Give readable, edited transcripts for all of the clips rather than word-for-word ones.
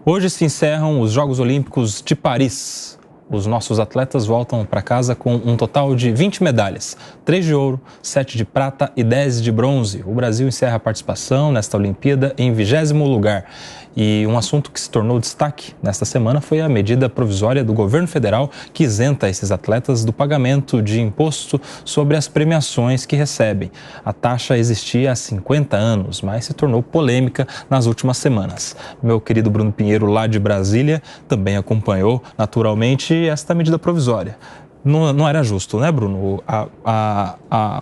Hoje se encerram os Jogos Olímpicos de Paris. Os nossos atletas voltam para casa com um total de 20 medalhas, 3 de ouro, 7 de prata e 10 de bronze. O Brasil encerra a participação nesta Olimpíada em 20º lugar. E um assunto que se tornou destaque nesta semana foi a medida provisória do governo federal que isenta esses atletas do pagamento de imposto sobre as premiações que recebem. A taxa existia há 50 anos, mas se tornou polêmica nas últimas semanas. Meu querido Bruno Pinheiro, lá de Brasília, também acompanhou naturalmente esta medida provisória. Não era justo, né, Bruno? A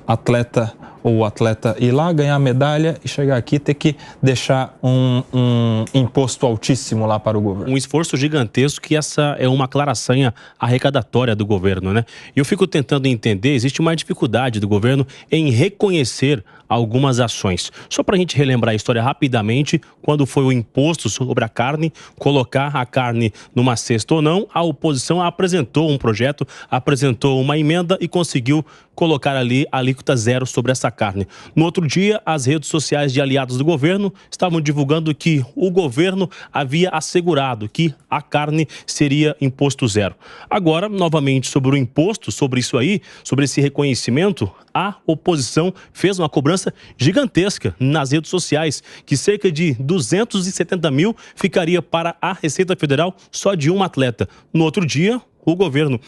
atleta ou o atleta ir lá, ganhar a medalha e chegar aqui e ter que deixar um imposto altíssimo lá para o governo. Um esforço gigantesco, que essa é uma claraçanha arrecadatória do governo, né? E eu fico tentando entender, existe uma dificuldade do governo em reconhecer algumas ações. Só para a gente relembrar a história rapidamente, quando foi o imposto sobre a carne, colocar a carne numa cesta ou não, a oposição apresentou um projeto, apresentou uma emenda e conseguiu colocar ali a alíquota zero sobre essa carne. No outro dia, as redes sociais de aliados do governo estavam divulgando que o governo havia assegurado que a carne seria imposto zero. Agora, novamente, sobre o imposto, sobre isso aí, sobre esse reconhecimento, a oposição fez uma cobrança gigantesca nas redes sociais, que cerca de 270 mil ficaria para a Receita Federal só de um atleta. No outro dia, o governo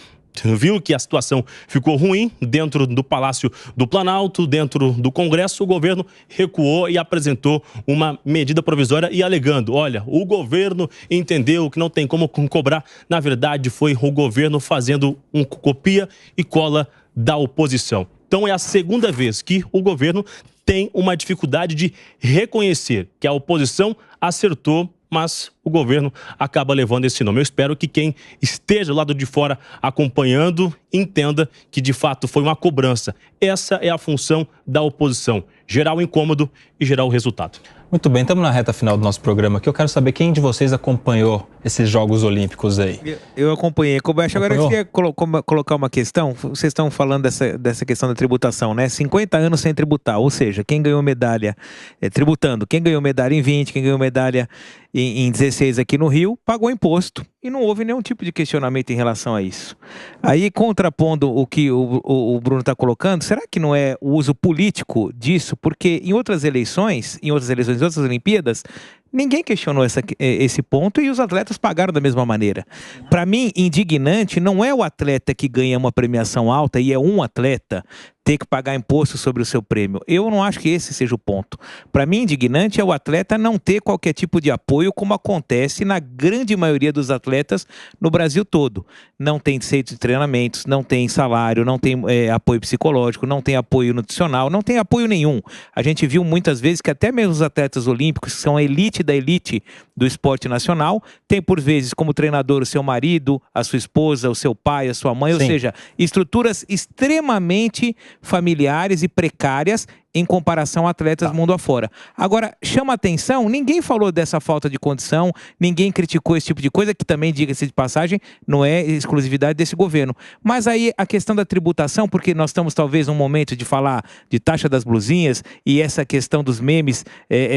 viu que a situação ficou ruim dentro do Palácio do Planalto, dentro do Congresso. O governo recuou e apresentou uma medida provisória e alegando, olha, o governo entendeu que não tem como cobrar. Na verdade, foi o governo fazendo um copia e cola da oposição. Então é a segunda vez que o governo tem uma dificuldade de reconhecer que a oposição acertou, mas o governo acaba levando esse nome. Eu espero que quem esteja do lado de fora acompanhando entenda que de fato foi uma cobrança. Essa é a função da oposição, gerar o incômodo e gerar o resultado. Muito bem, estamos na reta final do nosso programa aqui. Eu quero saber quem de vocês acompanhou esses Jogos Olímpicos aí. Eu acompanhei. Agora eu queria colocar uma questão. Vocês estão falando dessa questão da tributação, né? 50 anos sem tributar, ou seja, quem ganhou medalha tributando, quem ganhou medalha em 20, quem ganhou medalha em 16 aqui no Rio, pagou imposto. E não houve nenhum tipo de questionamento em relação a isso. Aí, contrapondo o que o Bruno está colocando, será que não é o uso político disso? Porque em outras eleições, em outras Olimpíadas, ninguém questionou esse ponto e os atletas pagaram da mesma maneira. Para mim, indignante não é o atleta que ganha uma premiação alta e é um atleta ter que pagar imposto sobre o seu prêmio. Eu não acho que esse seja o ponto. Para mim, indignante é o atleta não ter qualquer tipo de apoio, como acontece na grande maioria dos atletas no Brasil todo. Não tem centro de treinamentos, não tem salário, não tem apoio psicológico, não tem apoio nutricional, não tem apoio nenhum. A gente viu muitas vezes que até mesmo os atletas olímpicos, que são a elite da elite do esporte nacional, tem por vezes como treinador o seu marido, a sua esposa, o seu pai, a sua mãe, Sim. Ou seja, estruturas extremamente familiares e precárias em comparação a atletas mundo afora. Agora, chama atenção, ninguém falou dessa falta de condição, ninguém criticou esse tipo de coisa, que também, diga-se de passagem, não é exclusividade desse governo. Mas aí a questão da tributação, porque nós estamos talvez num momento de falar de taxa das blusinhas e essa questão dos memes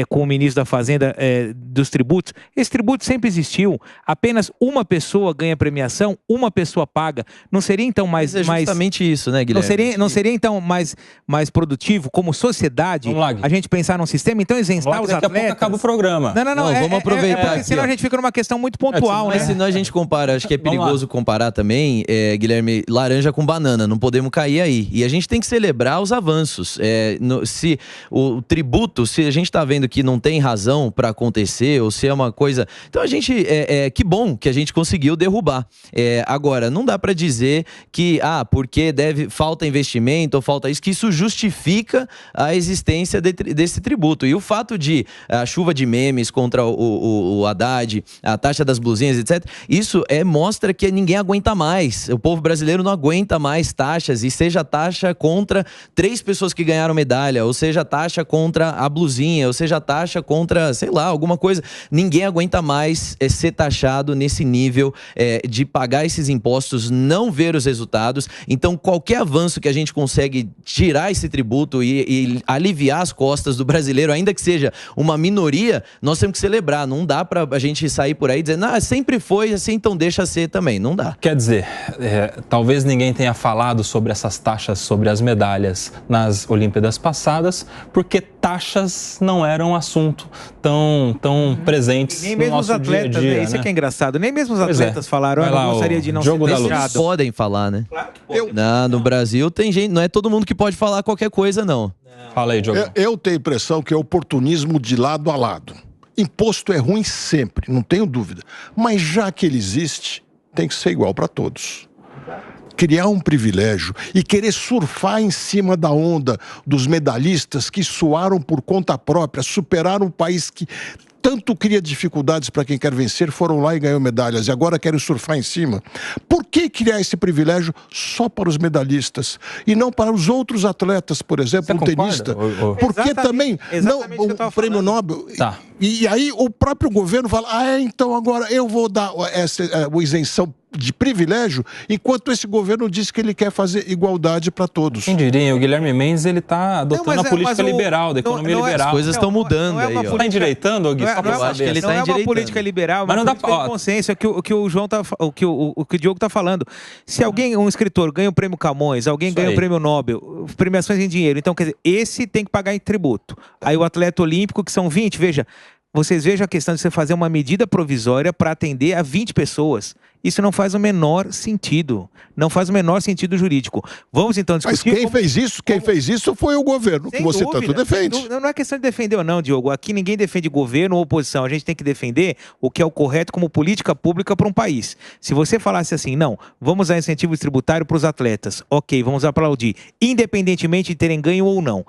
com o ministro da Fazenda dos tributos, esse tributo sempre existiu, apenas uma pessoa ganha premiação, uma pessoa paga. Não seria então mais... Mas é justamente isso, né, Guilherme? Não seria então mais produtivo, como sociedade, a gente pensar num sistema, então isentar os atletas... Daqui a pouco acaba o programa. Não, vamos aproveitar porque senão a gente fica numa questão muito pontual, Mas senão a gente compara, acho que é perigoso comparar também, Guilherme, laranja com banana, não podemos cair aí. E a gente tem que celebrar os avanços. Se o tributo, se a gente tá vendo que não tem razão para acontecer, ou se é uma coisa... Então a gente, que bom que a gente conseguiu derrubar. Agora, não dá para dizer que, porque falta investimento ou falta isso, que isso justifica a existência desse tributo. E o fato de a chuva de memes contra o Haddad, a taxa das blusinhas, etc., isso mostra que ninguém aguenta mais. O povo brasileiro não aguenta mais taxas, e seja taxa contra 3 pessoas que ganharam medalha, ou seja taxa contra a blusinha, ou seja taxa contra, sei lá, alguma coisa. Ninguém aguenta mais ser taxado nesse nível de pagar esses impostos, não ver os resultados. Então, qualquer avanço que a gente consegue tirar esse tributo e e aliviar as costas do brasileiro, ainda que seja uma minoria, nós temos que celebrar. Não dá pra a gente sair por aí dizendo, sempre foi assim, então deixa ser também. Não dá. Quer dizer, talvez ninguém tenha falado sobre essas taxas sobre as medalhas nas Olimpíadas passadas, porque taxas não eram um assunto tão presentes nem mesmo no nosso os atletas, dia a dia, né? Isso né? é que é engraçado. Nem mesmo os atletas falaram, eu não gostaria de não ser Eles podem falar, né? Claro que pode. No Brasil tem gente, não é todo mundo que pode falar qualquer coisa, não. Fala aí, Diogo. Eu tenho a impressão que é oportunismo de lado a lado. Imposto é ruim sempre, não tenho dúvida. Mas já que ele existe, tem que ser igual para todos. Criar um privilégio e querer surfar em cima da onda dos medalhistas que suaram por conta própria, superaram um país que tanto cria dificuldades para quem quer vencer, foram lá e ganhou medalhas, e agora querem surfar em cima. Por que criar esse privilégio só para os medalhistas e não para os outros atletas, por exemplo, um tenista? Porque também não, o prêmio Nobel... Tá. E aí o próprio governo fala, então agora eu vou dar essa isenção de privilégio, enquanto esse governo diz que ele quer fazer igualdade para todos. Quem diria? O Guilherme Mendes, ele está adotando a política liberal, da economia liberal. As coisas estão mudando aí, ó. Está endireitando, Gui? Eu acho que ele está endireitando. Não é uma política liberal, mas não dá de consciência, o que o João o que o Diogo está falando. Se um escritor ganha o prêmio Camões, alguém ganha o prêmio Nobel, premiações em dinheiro, então, quer dizer, esse tem que pagar em tributo. Aí o atleta olímpico, que são 20, veja, vocês vejam a questão de você fazer uma medida provisória para atender a 20 pessoas. Isso não faz o menor sentido. Não faz o menor sentido jurídico. Vamos então discutir... Mas quem fez isso foi o governo, que você tanto defende. Não é questão de defender ou não, Diogo. Aqui ninguém defende governo ou oposição. A gente tem que defender o que é o correto como política pública para um país. Se você falasse assim, não, vamos dar incentivo tributário para os atletas. Ok, vamos aplaudir. Independentemente de terem ganho ou não.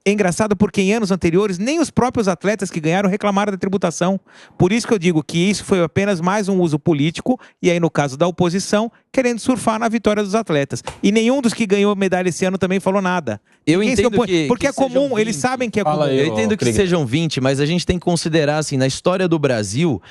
É engraçado porque em anos anteriores nem os próprios atletas que ganharam reclamaram da tributação. Por isso que eu digo que isso foi apenas mais um uso político, e aí no caso da oposição, querendo surfar na vitória dos atletas. E nenhum dos que ganhou medalha esse ano também falou nada. Eu entendo porque é comum, 20. Eles sabem que é comum. Eu entendo que sejam 20, mas a gente tem que considerar assim, na história do Brasil,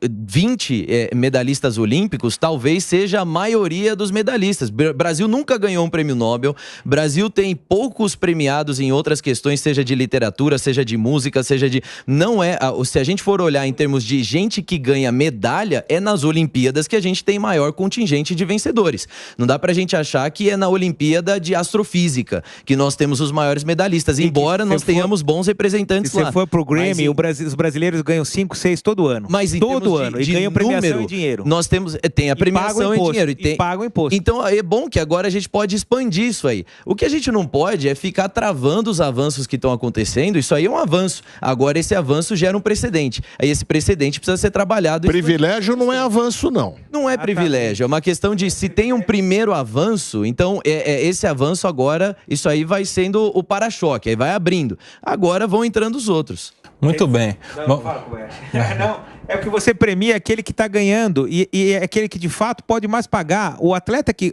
20 medalhistas olímpicos talvez seja a maioria dos medalhistas. Brasil nunca ganhou um prêmio Nobel, Brasil tem poucos premiados em outras questões, seja de literatura, seja de música, seja de... Não é... Se a gente for olhar em termos de gente que ganha medalha, é nas Olimpíadas que a gente tem maior contingente de vencedores. Não dá pra gente achar que é na Olimpíada de Astrofísica que nós temos os maiores medalhistas, embora nós tenhamos bons representantes lá. Se você for pro Grammy, os brasileiros ganham 5, 6 todo ano. Mas todo ano. E ganham premiação em dinheiro. Nós temos... Tem a premiação em dinheiro. E pagam imposto. Então é bom que agora a gente pode expandir isso aí. O que a gente não pode é ficar travando os avanços que estão acontecendo. Isso aí é um avanço. Agora esse avanço gera um precedente. Aí esse precedente precisa ser trabalhado. Privilégio não é avanço, não. Não é privilégio. É uma questão de se tem um primeiro avanço, então esse avanço agora, isso aí vai sendo o para-choque. Aí vai abrindo. Agora vão entrando os outros. Muito bem. Não, fala com é porque você premia aquele que está ganhando e é aquele que de fato pode mais pagar. O atleta que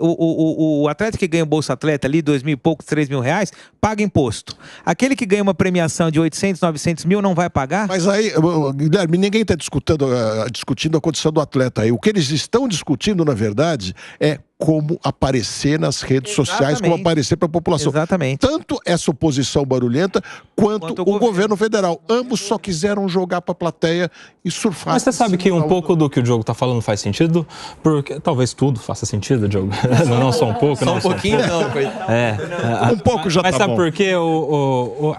ganha o Bolsa Atleta ali, 2 mil e poucos, 3 mil reais, paga imposto. Aquele que ganha uma premiação de 800, 900 mil não vai pagar? Mas aí, Guilherme, ninguém está discutindo a condição do atleta aí. O que eles estão discutindo, na verdade, é como aparecer nas redes sociais, como aparecer para a população. Exatamente. Tanto essa oposição barulhenta, quanto o governo federal. Ambos só quiseram jogar para a plateia e surfar. Mas você sabe que um pouco do que o Diogo está falando faz sentido? Porque talvez tudo faça sentido, Diogo. Não só um pouco. Só um pouquinho não. Um pouco já tá bom. Mas sabe por quê?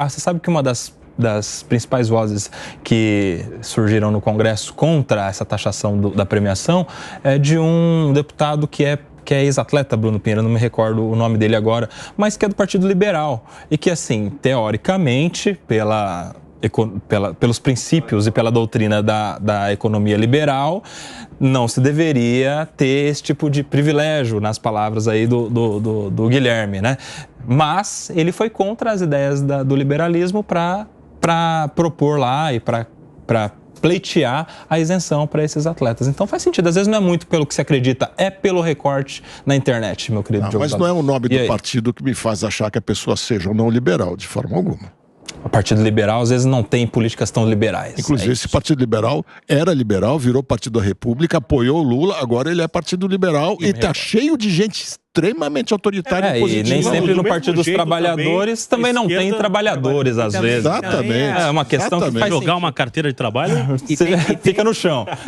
Você sabe que uma das principais vozes que surgiram no Congresso contra essa taxação da premiação é de um deputado que é ex-atleta, Bruno Pinheiro, não me recordo o nome dele agora, mas que é do Partido Liberal. E que, assim, teoricamente, pelos princípios e pela doutrina da economia liberal, não se deveria ter esse tipo de privilégio, nas palavras aí do Guilherme, né? Mas ele foi contra as ideias do liberalismo para propor lá e para pleitear a isenção para esses atletas. Então faz sentido. Às vezes não é muito pelo que se acredita, é pelo recorte na internet, meu querido Diogo. Mas não é o nome do partido que me faz achar que a pessoa seja ou não liberal, de forma alguma. O Partido Liberal, às vezes, não tem políticas tão liberais. Inclusive, esse Partido Liberal era liberal, virou Partido da República, apoiou o Lula, agora ele é Partido Liberal e tá cheio de gente extremamente autoritária e positiva. E nem sempre no Partido dos Trabalhadores também não tem trabalhadores, às vezes. Exatamente. É uma questão que faz jogar uma carteira de trabalho fica no chão.